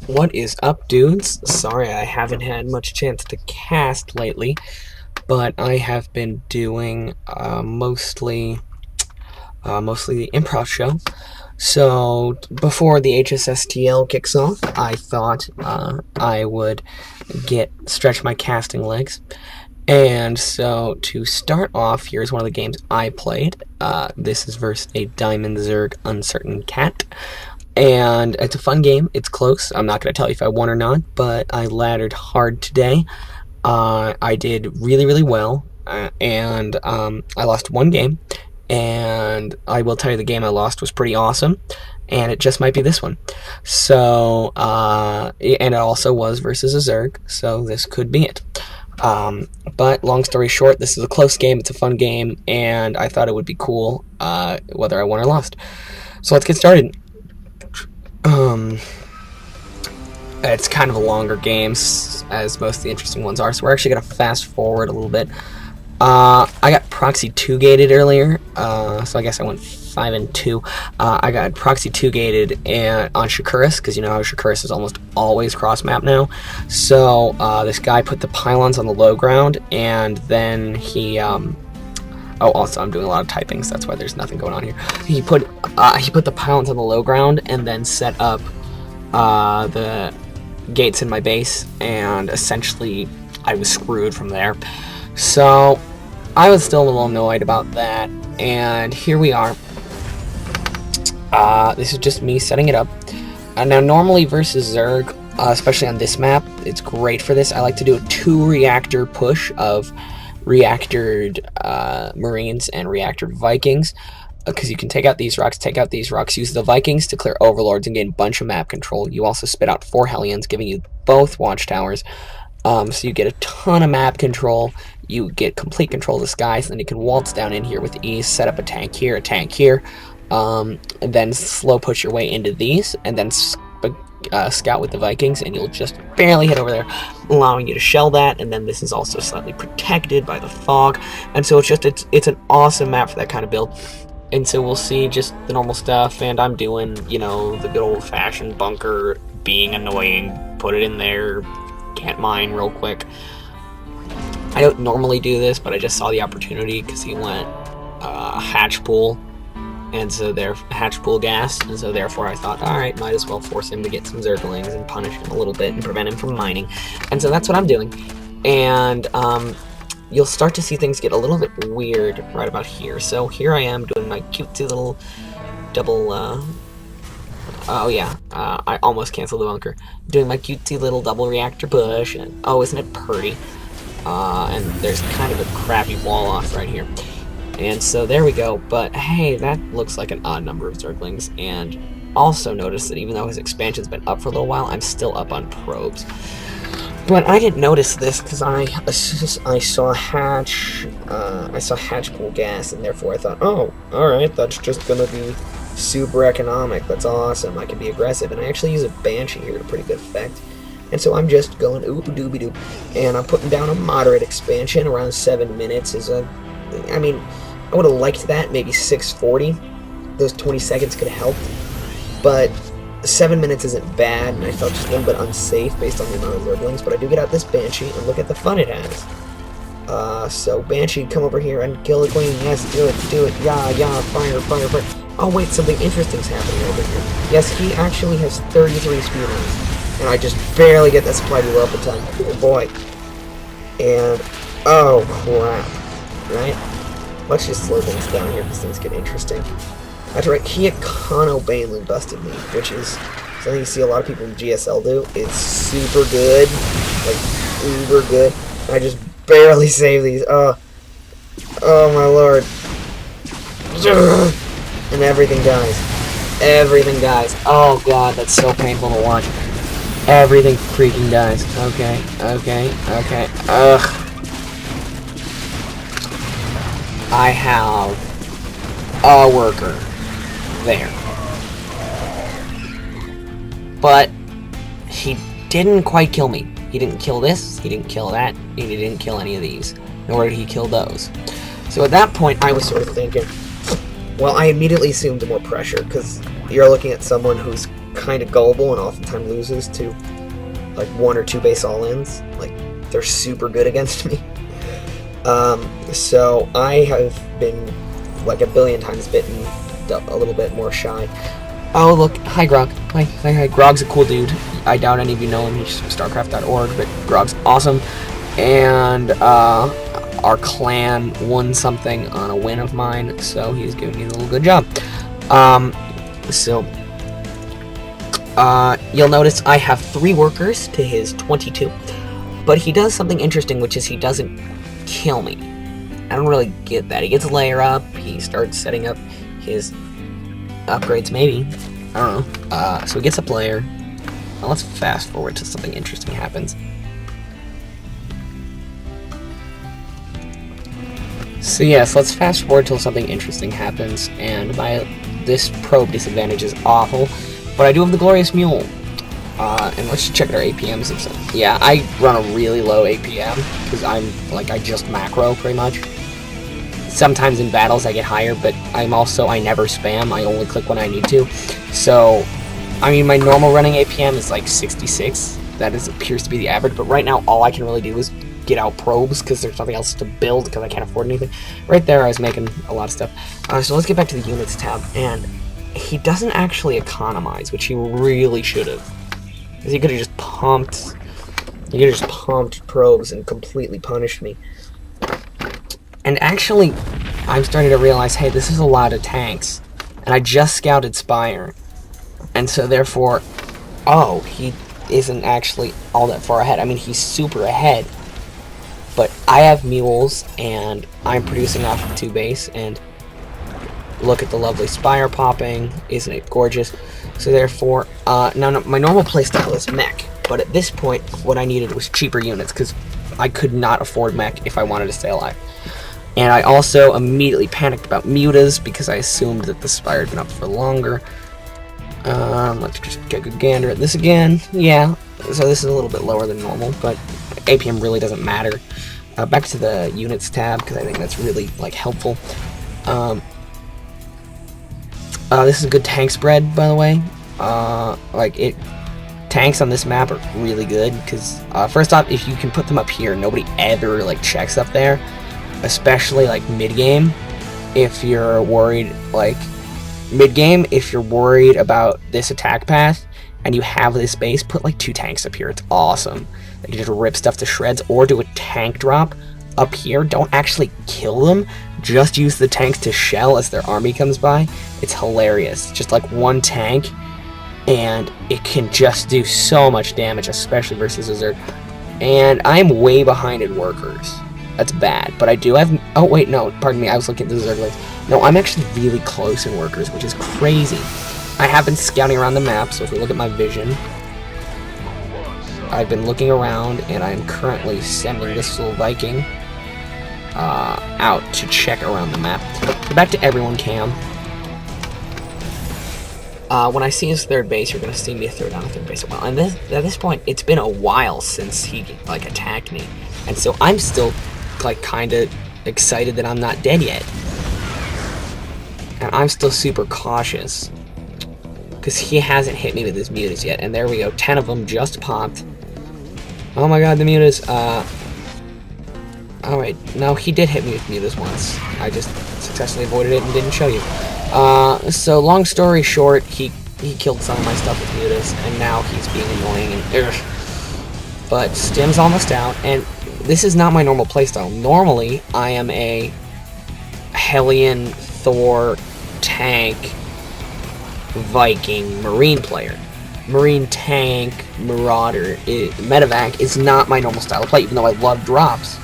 What is up, dudes? Sorry I haven't had much chance to cast lately, but I have been doing mostly the improv show. So before the HSSTL kicks off, I thought I would get stretch my casting legs. And so to start off, here's one of the games I played. This is versus a Diamond Zerg Uncertain Cat. And it's a fun game. It's close. I'm not going to tell you if I won or not, but I laddered hard today. I did really, really well, and I lost one game. And I will tell you the game I lost was pretty awesome, and it just might be this one. So, and it also was versus a Zerg, so this could be it. But long story short, this is a close game. It's a fun game, and I thought it would be cool whether I won or lost. So let's get started. It's kind of a longer game, as most of the interesting ones are, so we're actually going to fast forward a little bit. I got Proxy 2 gated earlier, so I guess I went 5 and 2. I got Proxy 2 gated on Shakuras, because you know how Shakuras is almost always cross-map now. So this guy put the pylons on the low ground, and then he... Oh, also, I'm doing a lot of typing, so that's why there's nothing going on here. He put the pylons on the low ground and then set up the gates in my base, and essentially I was screwed from there. So I was still a little annoyed about that, and here we are. This is just me setting it up. Now, normally versus Zerg, especially on this map, it's great for this. I like to do a 2-reactor push of reactored Marines and reactored Vikings, because you can take out these rocks, use the Vikings to clear Overlords and gain a bunch of map control. You also spit out 4 Hellions, giving you both watchtowers, so you get a ton of map control. You get complete control of the skies, and then you can waltz down in here with ease, set up a tank here, and then slow push your way into these, and then scout with the Vikings, and you'll just barely hit over there, allowing you to shell that. And then this is also slightly protected by the fog, and so it's an awesome map for that kind of build. And so we'll see just the normal stuff, and I'm doing, you know, the good old-fashioned bunker, being annoying, put it in there, can't mine real quick. I don't normally do this, but I just saw the opportunity because he went hatch pool, and so hatch pool gas, and so therefore I thought, alright, might as well force him to get some Zerglings and punish him a little bit and prevent him from mining. And so that's what I'm doing. And you'll start to see things get a little bit weird right about here. So here I am doing my cutesy little double, oh yeah, I almost canceled the bunker. Doing my cutesy little double reactor push, and oh, isn't it pretty? And there's kind of a crappy wall off right here. And so there we go, but hey, that looks like an odd number of Zerglings, and also notice that even though his expansion's been up for a little while, I'm still up on probes. But I didn't notice this because I saw hatch pool gas, and therefore I thought, oh, alright, that's just gonna be super economic, that's awesome, I can be aggressive, and I actually use a Banshee here to pretty good effect. And so I'm just going oop-a-doobie-doop, and I'm putting down a moderate expansion. Around 7 minutes I mean, I would have liked that, maybe 6:40. Those 20 seconds could have helped, but 7 minutes isn't bad, and I felt just a little bit unsafe based on the amount of Zerglings, but I do get out this Banshee, and look at the fun it has. So Banshee, come over here and kill the queen. Yes, do it, yeah, fire. Oh wait, something interesting's happening over here. Yes, he actually has 33 speedruns, and I just barely get that supply to up a ton. Oh boy. And, oh crap. Right? Let's just slow things down here because things get interesting. That's right, he Econo Baneling busted me, which is something you see a lot of people in GSL do. It's super good, like uber good. I just barely save these. Oh my lord. And everything dies. Everything dies. Oh god, that's so painful to watch. Everything freaking dies. Okay. Ugh. I have a worker there. But he didn't quite kill me. He didn't kill this, he didn't kill that, and he didn't kill any of these. Nor did he kill those. So at that point, I was sort of thinking, well, I immediately assumed more pressure, because you're looking at someone who's kind of gullible and oftentimes loses to like 1 or 2 base all-ins. Like, they're super good against me. So I have been like a billion times bitten, a little bit more shy. Oh, look. Hi, Grog. Hi. Grog's a cool dude. I doubt any of you know him. He's StarCraft.org, but Grog's awesome. And our clan won something on a win of mine, so he's giving me a little good job. You'll notice I have 3 workers to his 22. But he does something interesting, which is he doesn't kill me. I don't really get that. He gets a layer up, he starts setting up his upgrades, maybe. I don't know. So he gets up layer. Now let's fast forward till something interesting happens. So yes, let's fast forward till something interesting happens, and this probe disadvantage is awful, but I do have the Glorious Mule. And let's just check our APMs. Yeah, I run a really low APM, because I just macro, pretty much. Sometimes in battles I get higher, but I never spam, I only click when I need to. So, I mean, my normal running APM is like 66, appears to be the average, but right now all I can really do is get out probes, because there's nothing else to build, because I can't afford anything. Right there I was making a lot of stuff. So let's get back to the units tab, and he doesn't actually economize, which he really should have. Because he could have just pumped probes and completely punished me. And actually, I'm starting to realize, hey, this is a lot of tanks. And I just scouted Spire. And so therefore, oh, he isn't actually all that far ahead. I mean, he's super ahead. But I have mules, and I'm producing off of 2 base, and look at the lovely Spire popping. Isn't it gorgeous? So therefore, now my normal playstyle is mech, but at this point, what I needed was cheaper units, because I could not afford mech if I wanted to stay alive. And I also immediately panicked about mutas, because I assumed that the Spire had been up for longer. Let's just get a good gander at this again. Yeah, so this is a little bit lower than normal, but APM really doesn't matter. Back to the units tab, because I think that's really helpful. This is a good tank spread, by the way. Tanks on this map are really good, because first off, if you can put them up here, nobody ever checks up there, especially mid-game. If you're worried, mid-game, if you're worried about this attack path and you have this base, put 2 tanks up here. It's awesome. They can just rip stuff to shreds, or do a tank drop up here. Don't actually kill them, just use the tanks to shell as their army comes by. It's hilarious. Just 1 tank, and it can just do so much damage, especially versus a Zerg. And I'm way behind in workers. That's bad, but I do have... Oh, wait, no, pardon me, I was looking at the Zerg list. No, I'm actually really close in workers, which is crazy. I have been scouting around the map, so if we look at my vision, I've been looking around, and I'm currently sending this little Viking out to check around the map. So back to everyone cam. When I see his 3rd base, you're going to see me throw down a 3rd base. Well, and at this point, it's been a while since he attacked me, and so I'm still kind of excited that I'm not dead yet, and I'm still super cautious because he hasn't hit me with his mutas yet. And there we go, 10 of them just popped. Oh my god, the mutas. Alright, no, he did hit me with mutas once. I just successfully avoided it and didn't show you. So long story short, he killed some of my stuff with mutas, and now he's being annoying and but Stim's almost out, and this is not my normal playstyle. Normally, I am a Hellion, Thor, tank, Viking, Marine player. Marine tank, Marauder, Medevac is not my normal style of play, even though I love drops.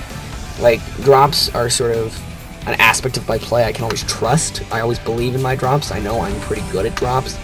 Drops are sort of an aspect of my play I can always trust. I always believe in my drops. I know I'm pretty good at drops.